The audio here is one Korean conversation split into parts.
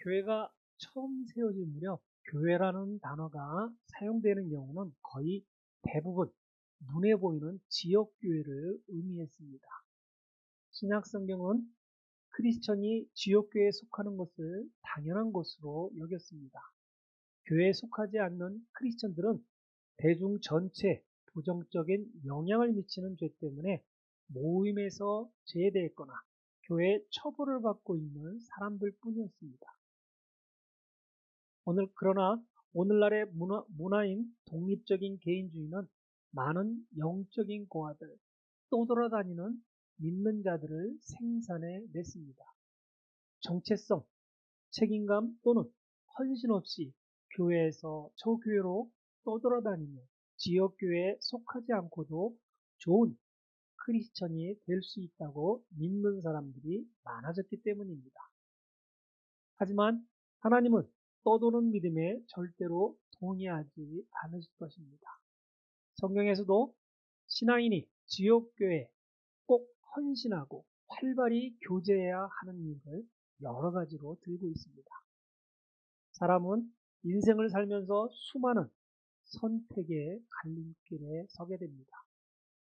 교회가 처음 세워진 무렵 교회라는 단어가 사용되는 경우는 거의 대부분 눈에 보이는 지역교회를 의미했습니다. 신약성경은 크리스천이 지역교회에 속하는 것을 당연한 것으로 여겼습니다. 교회에 속하지 않는 크리스천들은 대중 전체에 부정적인 영향을 미치는 죄 때문에 모임에서 제외되거나 교회 처벌을 받고 있는 사람들 뿐이었습니다. 그러나 오늘날의 문화인 독립적인 개인주의는 많은 영적인 고아들, 떠돌아다니는 믿는 자들을 생산해 냈습니다. 정체성, 책임감 또는 헌신 없이 교회에서 저 교회로 떠돌아다니며 지역교회에 속하지 않고도 좋은 크리스천이 될 수 있다고 믿는 사람들이 많아졌기 때문입니다. 하지만 하나님은 떠도는 믿음에 절대로 동의하지 않으실 것입니다. 성경에서도 신앙인이 지역교회에 꼭 헌신하고 활발히 교제해야 하는 이유를 여러 가지로 들고 있습니다. 사람은 인생을 살면서 수많은 선택의 갈림길에 서게 됩니다.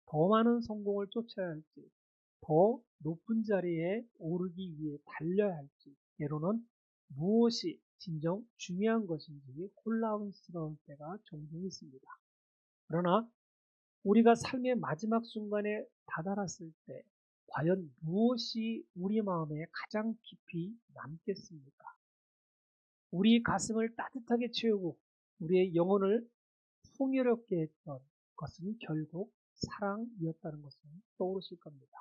더 많은 성공을 쫓아야 할지, 더 높은 자리에 오르기 위해 달려야 할지, 때로는 무엇이 진정 중요한 것인지 혼란스러울 때가 종종 있습니다. 그러나 우리가 삶의 마지막 순간에 다다랐을 때 과연 무엇이 우리 마음에 가장 깊이 남겠습니까? 우리 가슴을 따뜻하게 채우고 우리의 영혼을 풍요롭게 했던 것은 결국 사랑이었다는 것을 떠오르실 겁니다.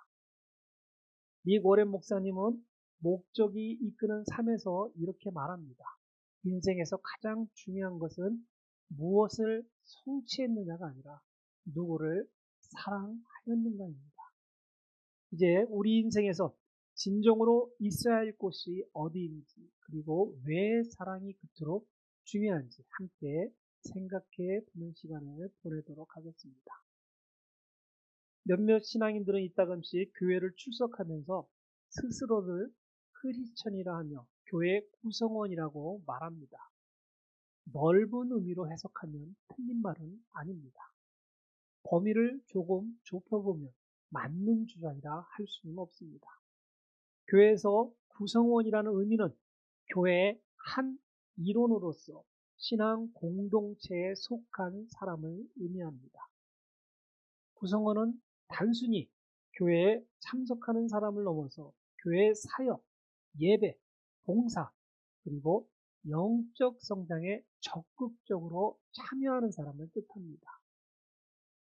닉 워렌 목사님은 목적이 이끄는 삶에서 이렇게 말합니다. 인생에서 가장 중요한 것은 무엇을 성취했느냐가 아니라 누구를 사랑하였는가입니다. 이제 우리 인생에서 진정으로 있어야 할 곳이 어디인지, 그리고 왜 사랑이 그토록 중요한지 함께 생각해 보는 시간을 보내도록 하겠습니다. 몇몇 신앙인들은 이따금씩 교회를 출석하면서 스스로를 크리스천이라 하며 교회 구성원이라고 말합니다. 넓은 의미로 해석하면 틀린 말은 아닙니다. 범위를 조금 좁혀보면 맞는 주장이라 할 수는 없습니다. 교회에서 구성원이라는 의미는 교회의 한 일원으로서 신앙 공동체에 속한 사람을 의미합니다. 구성원은 단순히 교회에 참석하는 사람을 넘어서 교회의 사역, 예배, 봉사, 그리고 영적 성장에 적극적으로 참여하는 사람을 뜻합니다.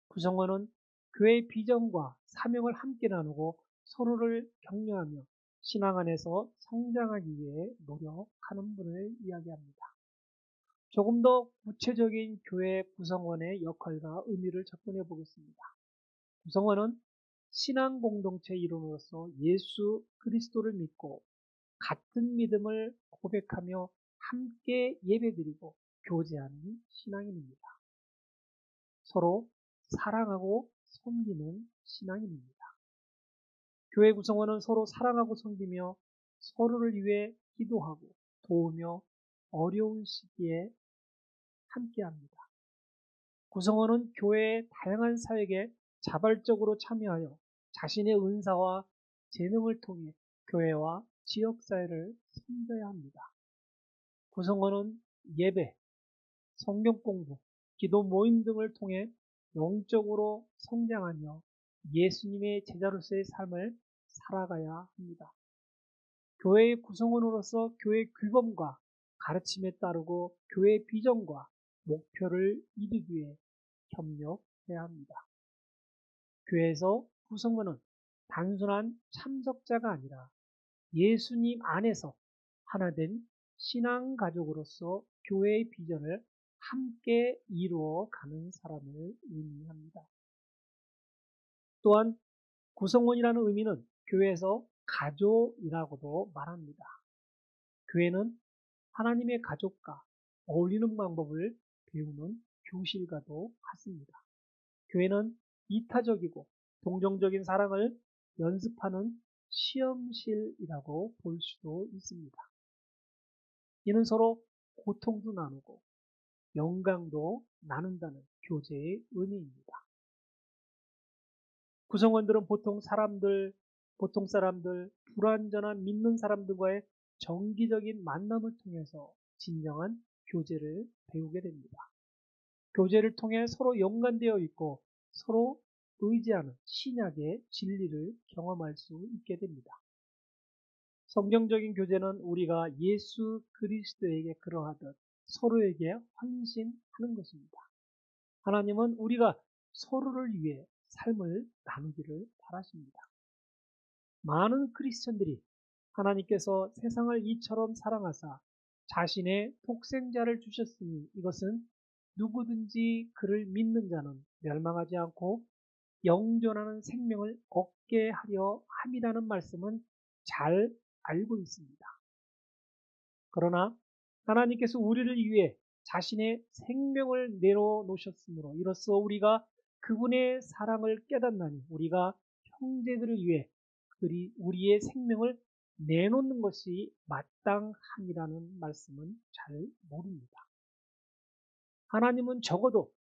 구성원은 교회의 비전과 사명을 함께 나누고 서로를 격려하며 신앙 안에서 성장하기 위해 노력하는 분을 이야기합니다. 조금 더 구체적인 교회 구성원의 역할과 의미를 접근해 보겠습니다. 구성원은 신앙 공동체 일원으로서 예수 그리스도를 믿고 같은 믿음을 고백하며 함께 예배드리고 교제하는 신앙인입니다. 서로 사랑하고 섬기는 신앙인입니다. 교회 구성원은 서로 사랑하고 섬기며 서로를 위해 기도하고 도우며 어려운 시기에 함께합니다. 구성원은 교회의 다양한 사역에 자발적으로 참여하여 자신의 은사와 재능을 통해 교회와 지역사회를 섬겨야 합니다. 구성원은 예배, 성경 공부, 기도 모임 등을 통해 영적으로 성장하며 예수님의 제자로서의 삶을 살아가야 합니다. 교회의 구성원으로서 교회 규범과 가르침에 따르고 교회의 비전과 목표를 이루기 위해 협력해야 합니다. 교회에서 구성원은 단순한 참석자가 아니라 예수님 안에서 하나된 신앙 가족으로서 교회의 비전을 함께 이루어가는 사람을 의미합니다. 또한 구성원이라는 의미는 교회에서 가족이라고도 말합니다. 교회는 하나님의 가족과 어울리는 방법을 배우는 교실과도 같습니다. 교회는 이타적이고 동정적인 사랑을 연습하는 시험실이라고 볼 수도 있습니다. 이는 서로 고통도 나누고 영광도 나눈다는 교제의 의미입니다. 구성원들은 보통 사람들, 불완전한 믿는 사람들과의 정기적인 만남을 통해서 진정한 교제를 배우게 됩니다. 교제를 통해 서로 연관되어 있고 서로 의지하는 신약의 진리를 경험할 수 있게 됩니다. 성경적인 교제는 우리가 예수 그리스도에게 그러하듯 서로에게 헌신하는 것입니다. 하나님은 우리가 서로를 위해 삶을 나누기를 바라십니다. 많은 크리스천들이 하나님께서 세상을 이처럼 사랑하사 자신의 독생자를 주셨으니 이것은 누구든지 그를 믿는 자는 멸망하지 않고 영존하는 생명을 얻게 하려 함이라는 말씀은 잘 알고 있습니다. 그러나 하나님께서 우리를 위해 자신의 생명을 내어놓으셨으므로 이로써 우리가 그분의 사랑을 깨닫나니 우리가 형제들을 위해 우리의 생명을 내놓는 것이 마땅함이라는 말씀은 잘 모릅니다. 하나님은 적어도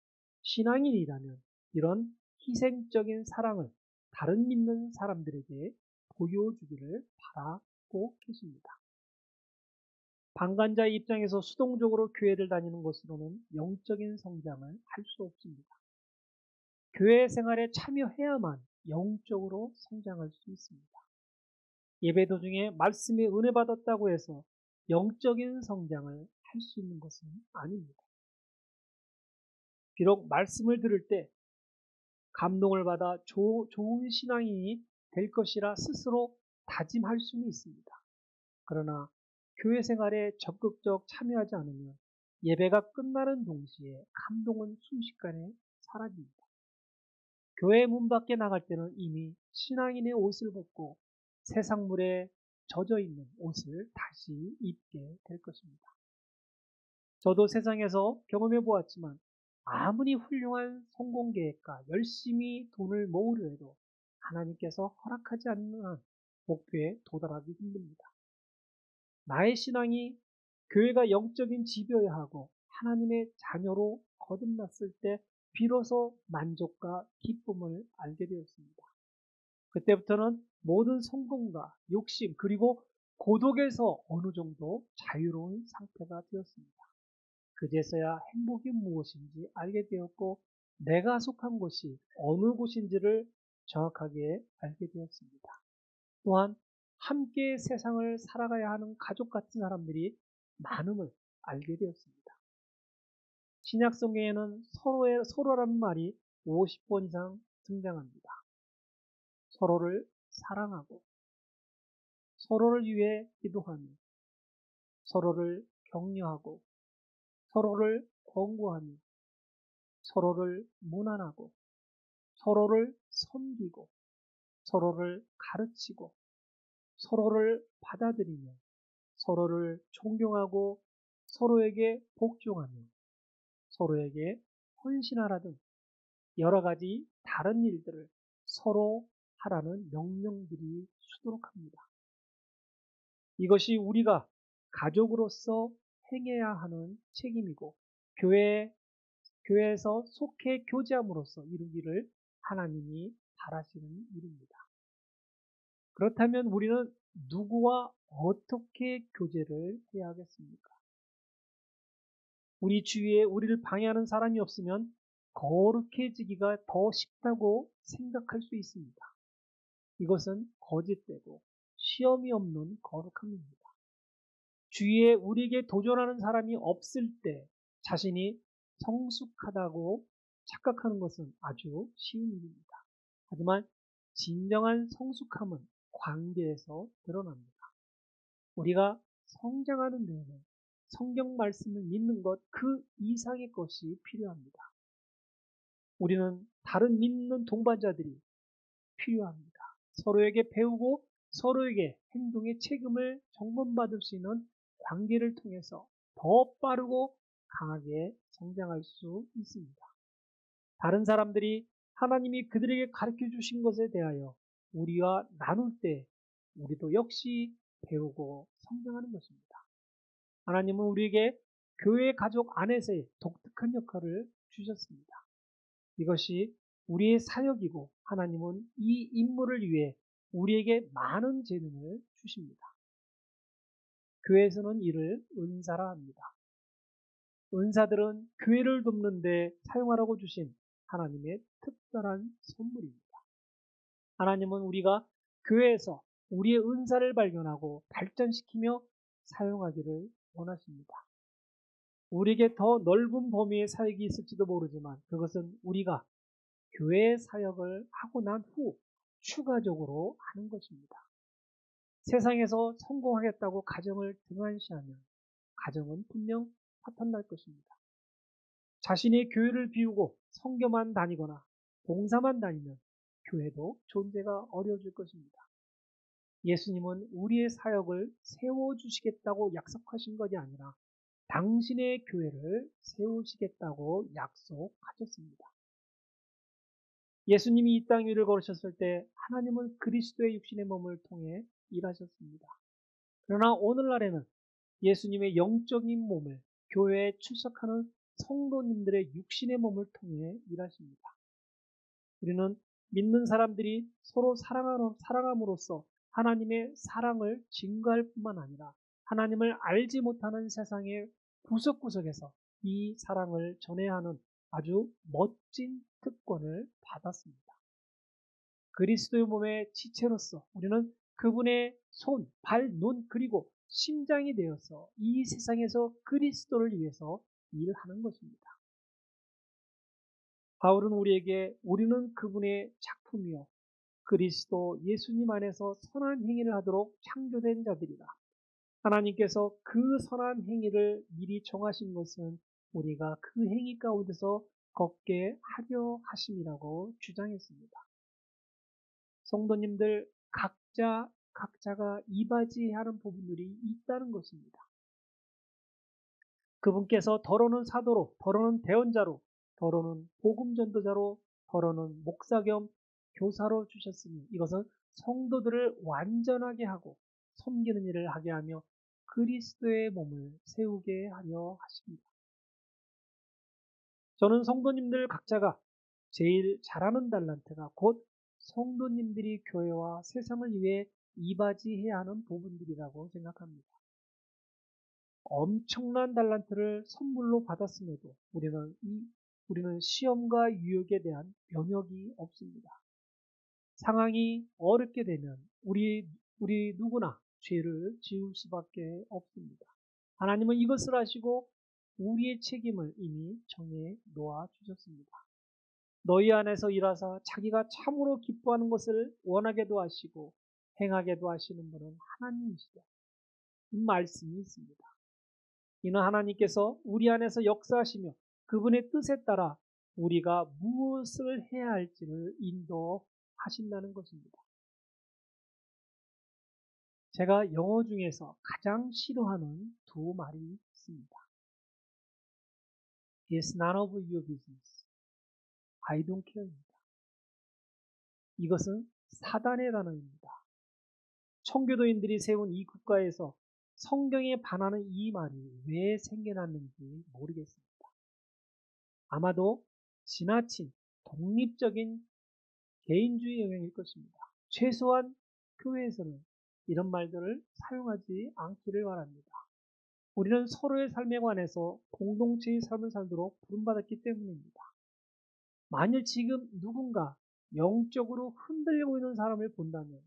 신앙인이라면 이런 희생적인 사랑을 다른 믿는 사람들에게 보여주기를 바라고 계십니다. 방관자의 입장에서 수동적으로 교회를 다니는 것으로는 영적인 성장을 할 수 없습니다. 교회 생활에 참여해야만 영적으로 성장할 수 있습니다. 예배 도중에 말씀에 은혜 받았다고 해서 영적인 성장을 할 수 있는 것은 아닙니다. 비록 말씀을 들을 때 감동을 받아 좋은 신앙인이 될 것이라 스스로 다짐할 수는 있습니다. 그러나 교회 생활에 적극적 참여하지 않으면 예배가 끝나는 동시에 감동은 순식간에 사라집니다. 교회 문 밖에 나갈 때는 이미 신앙인의 옷을 벗고 세상물에 젖어 있는 옷을 다시 입게 될 것입니다. 저도 세상에서 경험해 보았지만 아무리 훌륭한 성공 계획과 열심히 돈을 모으려 해도 하나님께서 허락하지 않는 한 목표에 도달하기 힘듭니다. 나의 신앙이 교회가 영적인 집이어야 하고 하나님의 자녀로 거듭났을 때 비로소 만족과 기쁨을 알게 되었습니다. 그때부터는 모든 성공과 욕심 그리고 고독에서 어느 정도 자유로운 상태가 되었습니다. 그제서야 행복이 무엇인지 알게 되었고 내가 속한 곳이 어느 곳인지를 정확하게 알게 되었습니다. 또한 함께 세상을 살아가야 하는 가족 같은 사람들이 많음을 알게 되었습니다. 신약 성경에는 서로라는 말이 50번 이상 등장합니다. 서로를 사랑하고 서로를 위해 기도하며 서로를 격려하고 서로를 권고하며 서로를 문안하고 서로를 섬기고 서로를 가르치고 서로를 받아들이며 서로를 존경하고 서로에게 복종하며 서로에게 헌신하라 등 여러 가지 다른 일들을 서로 하라는 명령들이 수두룩합니다. 이것이 우리가 가족으로서 행해야 하는 책임이고 교회에서 속해 교제함으로써 이루기를 하나님이 바라시는 일입니다. 그렇다면 우리는 누구와 어떻게 교제를 해야 하겠습니까? 우리 주위에 우리를 방해하는 사람이 없으면 거룩해지기가 더 쉽다고 생각할 수 있습니다. 이것은 거짓되고 시험이 없는 거룩함입니다. 주위에 우리에게 도전하는 사람이 없을 때 자신이 성숙하다고 착각하는 것은 아주 쉬운 일입니다. 하지만 진정한 성숙함은 관계에서 드러납니다. 우리가 성장하는 데에는 성경 말씀을 믿는 것 그 이상의 것이 필요합니다. 우리는 다른 믿는 동반자들이 필요합니다. 서로에게 배우고 서로에게 행동의 책임을 점검받을 수 있는 관계를 통해서 더 빠르고 강하게 성장할 수 있습니다. 다른 사람들이 하나님이 그들에게 가르쳐 주신 것에 대하여 우리와 나눌 때 우리도 역시 배우고 성장하는 것입니다. 하나님은 우리에게 교회 가족 안에서의 독특한 역할을 주셨습니다. 이것이 우리의 사역이고 하나님은 이 임무를 위해 우리에게 많은 재능을 주십니다. 교회에서는 이를 은사라 합니다. 은사들은 교회를 돕는 데 사용하라고 주신 하나님의 특별한 선물입니다. 하나님은 우리가 교회에서 우리의 은사를 발견하고 발전시키며 사용하기를 원하십니다. 우리에게 더 넓은 범위의 사역이 있을지도 모르지만 그것은 우리가 교회 사역을 하고 난 후 추가적으로 하는 것입니다. 세상에서 성공하겠다고 가정을 등한시하면 가정은 분명 파탄날 것입니다. 자신의 교회를 비우고 성교만 다니거나 봉사만 다니면 교회도 존재가 어려워질 것입니다. 예수님은 우리의 사역을 세워주시겠다고 약속하신 것이 아니라 당신의 교회를 세우시겠다고 약속하셨습니다. 예수님이 이 땅 위를 걸으셨을 때 하나님은 그리스도의 육신의 몸을 통해 일하셨습니다. 그러나 오늘날에는 예수님의 영적인 몸을 교회에 출석하는 성도님들의 육신의 몸을 통해 일하십니다. 우리는 믿는 사람들이 서로 사랑함으로써 하나님의 사랑을 증거할 뿐만 아니라 하나님을 알지 못하는 세상의 구석구석에서 이 사랑을 전해야 하는 아주 멋진 특권을 받았습니다. 그리스도의 몸의 지체로서 우리는 그분의 손, 발, 눈 그리고 심장이 되어서 이 세상에서 그리스도를 위해서 일하는 것입니다. 바울은 우리에게 우리는 그분의 작품이요 그리스도 예수님 안에서 선한 행위를 하도록 창조된 자들이다. 하나님께서 그 선한 행위를 미리 정하신 것은 우리가 그 행위 가운데서 걷게 하려 하심이라고 주장했습니다. 성도님들 각자가 이바지해야 하는 부분들이 있다는 것입니다. 그분께서 더러는 사도로, 더러는 대언자로, 더러는 복음전도자로, 더러는 목사 겸 교사로 주셨으니 이것은 성도들을 완전하게 하고 섬기는 일을 하게 하며 그리스도의 몸을 세우게 하려 하십니다. 저는 성도님들 각자가 제일 잘하는 달란트가 곧 성도님들이 교회와 세상을 위해 이바지해야 하는 부분들이라고 생각합니다. 엄청난 달란트를 선물로 받았음에도 우리는 시험과 유혹에 대한 면역이 없습니다. 상황이 어렵게 되면 우리 누구나 죄를 지을 수밖에 없습니다. 하나님은 이것을 아시고 우리의 책임을 이미 정해 놓아 주셨습니다. 너희 안에서 일하사 자기가 참으로 기뻐하는 것을 원하게도 하시고 행하게도 하시는 분은 하나님이시다. 이 말씀이 있습니다. 이는 하나님께서 우리 안에서 역사하시며 그분의 뜻에 따라 우리가 무엇을 해야 할지를 인도하신다는 것입니다. 제가 영어 중에서 가장 싫어하는 두 말이 있습니다. It's none of your business. I don't care입니다. 이것은 사단의 단어입니다. 청교도인들이 세운 이 국가에서 성경에 반하는 이 말이 왜 생겨났는지 모르겠습니다. 아마도 지나친 독립적인 개인주의 영향일 것입니다. 최소한 교회에서는 이런 말들을 사용하지 않기를 바랍니다. 우리는 서로의 삶에 관해서 공동체의 삶을 살도록 부름받았기 때문입니다. 만일 지금 누군가 영적으로 흔들리고 있는 사람을 본다면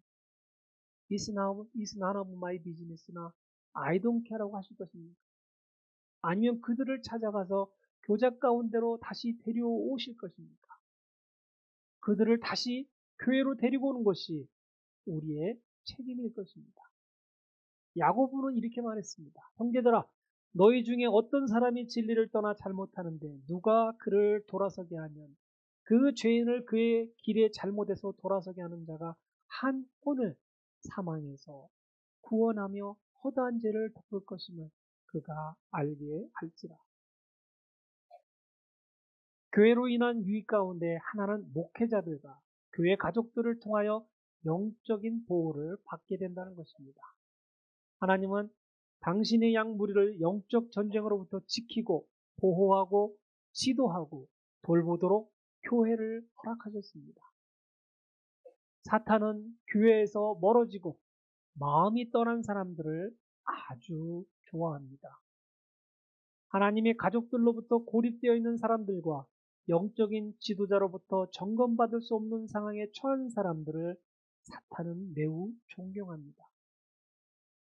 It's none of my business나 I don't care라고 하실 것입니까? 아니면 그들을 찾아가서 교작 가운데로 다시 데려오실 것입니까? 그들을 다시 교회로 데리고 오는 것이 우리의 책임일 것입니다. 야고보는 이렇게 말했습니다. 형제들아, 너희 중에 어떤 사람이 진리를 떠나 잘못하는데 누가 그를 돌아서게 하면 그 죄인을 그의 길에 잘못해서 돌아서게 하는 자가 한 혼을 사망해서 구원하며 허다한 죄를 덮을 것임을 그가 알게 할지라. 교회로 인한 유익 가운데 하나는 목회자들과 교회 가족들을 통하여 영적인 보호를 받게 된다는 것입니다. 하나님은 당신의 양 무리를 영적 전쟁으로부터 지키고 보호하고 지도하고 돌보도록 교회를 허락하셨습니다. 사탄은 교회에서 멀어지고 마음이 떠난 사람들을 아주 좋아합니다. 하나님의 가족들로부터 고립되어 있는 사람들과 영적인 지도자로부터 점검받을 수 없는 상황에 처한 사람들을 사탄은 매우 존경합니다.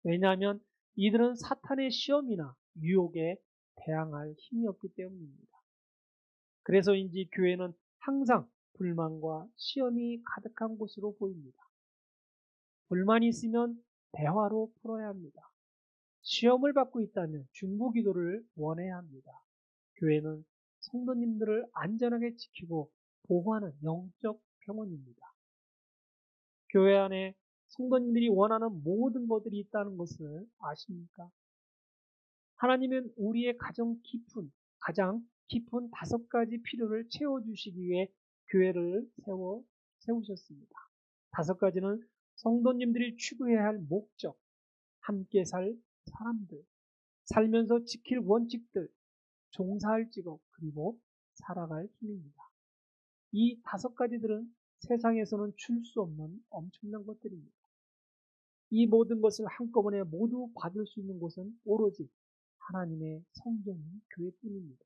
왜냐하면 이들은 사탄의 시험이나 유혹에 대항할 힘이 없기 때문입니다. 그래서인지 교회는 항상 불만과 시험이 가득한 곳으로 보입니다. 불만이 있으면 대화로 풀어야 합니다. 시험을 받고 있다면 중보기도를 원해야 합니다. 교회는 성도님들을 안전하게 지키고 보호하는 영적 병원입니다. 교회 안에 성도님들이 원하는 모든 것들이 있다는 것을 아십니까? 하나님은 우리의 가장 깊은 5가지 필요를 채워주시기 위해 교회를 세우셨습니다. 5가지는 성도님들이 추구해야 할 목적, 함께 살 사람들, 살면서 지킬 원칙들, 종사할 직업, 그리고 살아갈 힘입니다. 이 5가지들은 세상에서는 줄 수 없는 엄청난 것들입니다. 이 모든 것을 한꺼번에 모두 받을 수 있는 곳은 오로지 하나님의 성전인 교회뿐입니다.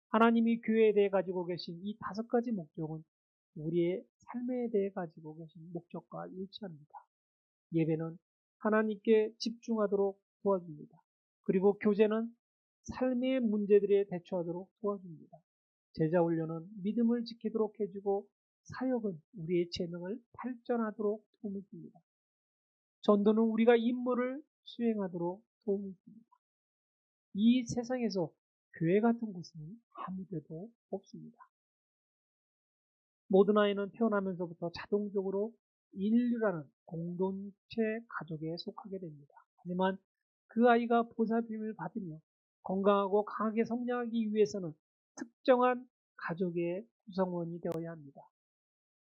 하나님이 교회에 대해 가지고 계신 이 5가지 목적은 우리의 삶에 대해 가지고 계신 목적과 일치합니다. 예배는 하나님께 집중하도록 도와줍니다. 그리고 교제는 삶의 문제들에 대처하도록 도와줍니다. 제자 훈련은 믿음을 지키도록 해주고 사역은 우리의 재능을 발전하도록 도움을 줍니다. 전도는 우리가 임무를 수행하도록 도움을 줍니다. 이 세상에서 교회 같은 곳은 아무데도 없습니다. 모든 아이는 태어나면서부터 자동적으로 인류라는 공동체 가족에 속하게 됩니다. 하지만 그 아이가 보살핌을 받으며 건강하고 강하게 성장하기 위해서는 특정한 가족의 구성원이 되어야 합니다.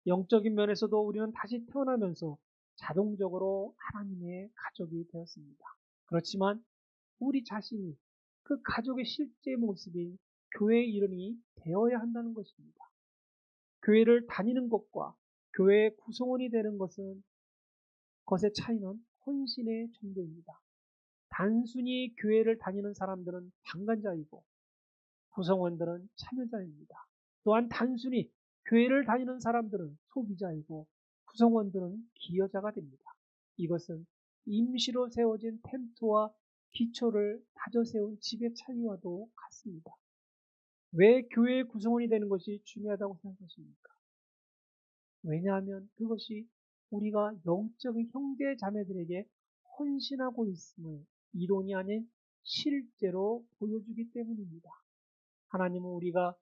영적인 면에서도 우리는 다시 태어나면서 자동적으로 하나님의 가족이 되었습니다. 그렇지만 우리 자신이 그 가족의 실제 모습인 교회의 일원이 되어야 한다는 것입니다. 교회를 다니는 것과 교회의 구성원이 되는 것의 차이는 헌신의 정도입니다. 단순히 교회를 다니는 사람들은 방관자이고 구성원들은 참여자입니다. 또한 단순히 교회를 다니는 사람들은 소비자이고 구성원들은 기여자가 됩니다. 이것은 임시로 세워진 텐트와 기초를 다져 세운 집의 차이와도 같습니다. 왜 교회의 구성원이 되는 것이 중요하다고 생각하십니까? 왜냐하면 그것이 우리가 영적인 형제 자매들에게 헌신하고 있음을 이론이 아닌 실제로 보여주기 때문입니다. 하나님은 우리가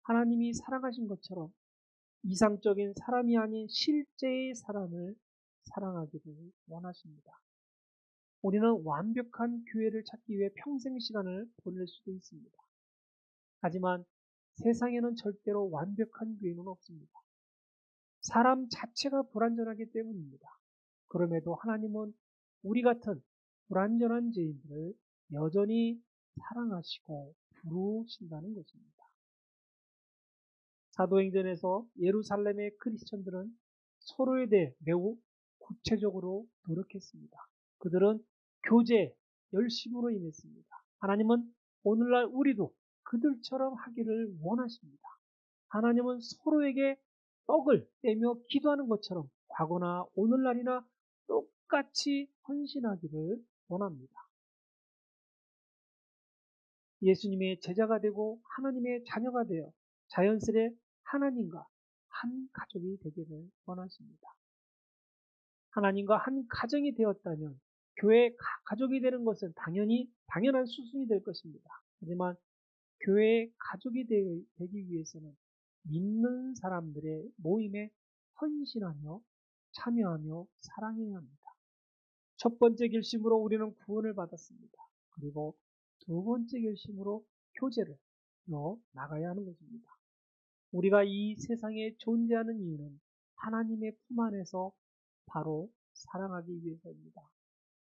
하나님이 사랑하신 것처럼 이상적인 사람이 아닌 실제의 사람을 사랑하기를 원하십니다. 우리는 완벽한 교회를 찾기 위해 평생 시간을 보낼 수도 있습니다. 하지만 세상에는 절대로 완벽한 교회는 없습니다. 사람 자체가 불완전하기 때문입니다. 그럼에도 하나님은 우리 같은 불완전한 죄인들을 여전히 사랑하시고 부르신다는 것입니다. 사도행전에서 예루살렘의 크리스천들은 서로에 대해 매우 구체적으로 노력했습니다. 그들은 교제에 열심으로 임했습니다. 하나님은 오늘날 우리도 그들처럼 하기를 원하십니다. 하나님은 서로에게 떡을 떼며 기도하는 것처럼 과거나 오늘날이나 똑같이 헌신하기를 원합니다. 예수님의 제자가 되고 하나님의 자녀가 되어 자연스레 하나님과 한 가족이 되기를 원하십니다. 하나님과 한 가정이 되었다면 교회 가족이 되는 것은 당연한 수순이 될 것입니다. 하지만 교회의 가족이 되기 위해서는 믿는 사람들의 모임에 헌신하며 참여하며 사랑해야 합니다. 첫 번째 결심으로 우리는 구원을 받았습니다. 그리고 두 번째 결심으로 교제를 나가야 하는 것입니다. 우리가 이 세상에 존재하는 이유는 하나님의 품 안에서 바로 사랑하기 위해서입니다.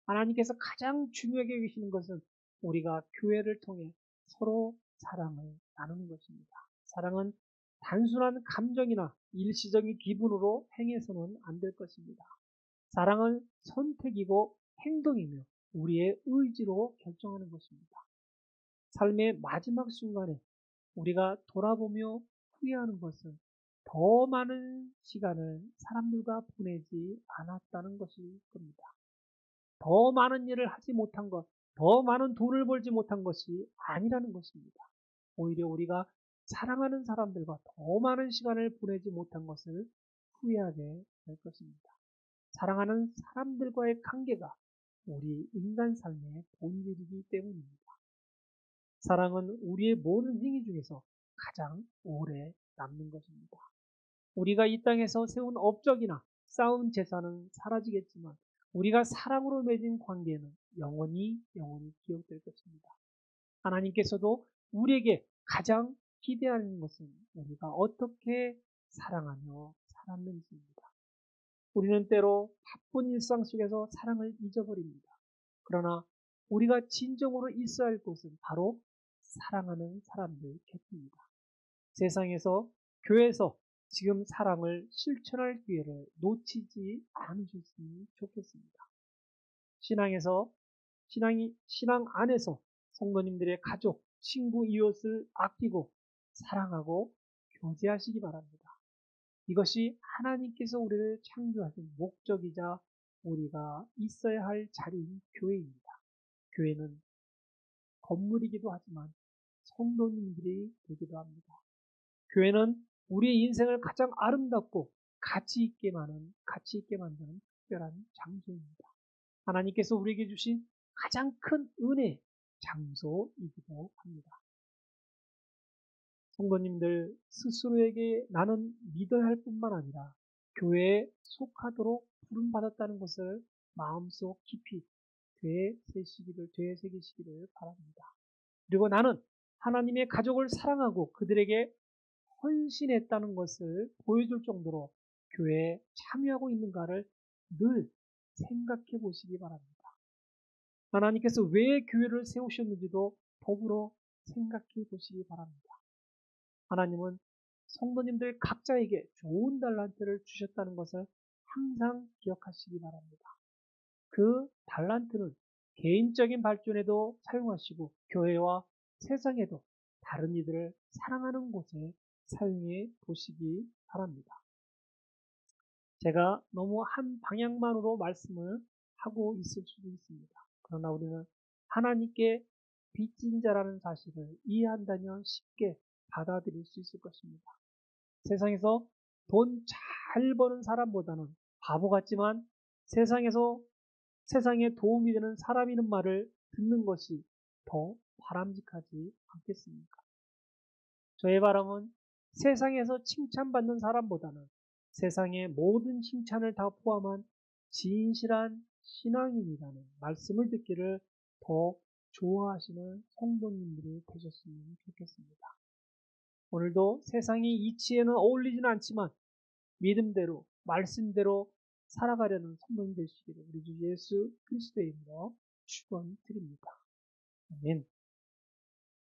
하나님께서 가장 중요하게 여기시는 것은 우리가 교회를 통해 서로 사랑을 나누는 것입니다. 사랑은 단순한 감정이나 일시적인 기분으로 행해서는 안 될 것입니다. 사랑은 선택이고 행동이며 우리의 의지로 결정하는 것입니다. 삶의 마지막 순간에 우리가 돌아보며 후회하는 것은 더 많은 시간을 사람들과 보내지 않았다는 것일 겁니다. 더 많은 일을 하지 못한 것, 더 많은 돈을 벌지 못한 것이 아니라는 것입니다. 오히려 우리가 사랑하는 사람들과 더 많은 시간을 보내지 못한 것을 후회하게 될 것입니다. 사랑하는 사람들과의 관계가 우리 인간 삶의 본질이기 때문입니다. 사랑은 우리의 모든 행위 중에서 가장 오래 남는 것입니다. 우리가 이 땅에서 세운 업적이나 쌓은 재산은 사라지겠지만 우리가 사랑으로 맺은 관계는 영원히 기억될 것입니다. 하나님께서도 우리에게 가장 기대하는 것은 우리가 어떻게 사랑하며 살았는지입니다. 우리는 때로 바쁜 일상 속에서 사랑을 잊어버립니다. 그러나 우리가 진정으로 있어야 할 곳은 바로 사랑하는 사람들 곁입니다. 세상에서, 교회에서 지금 사랑을 실천할 기회를 놓치지 않으셨으면 좋겠습니다. 신앙 안에서 성도님들의 가족, 친구, 이웃을 아끼고 사랑하고 교제하시기 바랍니다. 이것이 하나님께서 우리를 창조하신 목적이자 우리가 있어야 할 자리인 교회입니다. 교회는 건물이기도 하지만 성도님들이 되기도 합니다. 교회는 우리의 인생을 가장 아름답고 가치 있게 만드는 특별한 장소입니다. 하나님께서 우리에게 주신 가장 큰 은혜 장소이기도 합니다. 성도님들 스스로에게 나는 믿어야 할 뿐만 아니라 교회에 속하도록 부름받았다는 것을 마음속 깊이 되새기시기를 바랍니다. 그리고 나는 하나님의 가족을 사랑하고 그들에게 헌신했다는 것을 보여줄 정도로 교회에 참여하고 있는가를 늘 생각해 보시기 바랍니다. 하나님께서 왜 교회를 세우셨는지도 더불어 생각해 보시기 바랍니다. 하나님은 성도님들 각자에게 좋은 달란트를 주셨다는 것을 항상 기억하시기 바랍니다. 그 달란트는 개인적인 발전에도 사용하시고 교회와 세상에도 다른 이들을 사랑하는 곳에 사용해 보시기 바랍니다. 제가 너무 한 방향만으로 말씀을 하고 있을 수도 있습니다. 그러나 우리는 하나님께 빚진 자라는 사실을 이해한다면 쉽게 받아들일 수 있을 것입니다. 세상에서 돈 잘 버는 사람보다는 바보 같지만 세상에 도움이 되는 사람이는 말을 듣는 것이 더 바람직하지 않겠습니까? 저의 바람은 세상에서 칭찬받는 사람보다는 세상의 모든 칭찬을 다 포함한 진실한 신앙인이라는 말씀을 듣기를 더 좋아하시는 성도님들이 되셨으면 좋겠습니다. 오늘도 세상이 이치에는 어울리지는 않지만 믿음대로 말씀대로 살아가려는 성도님 되시기를 우리 주 예수 그리스도의 이름으로 축원드립니다. 아멘.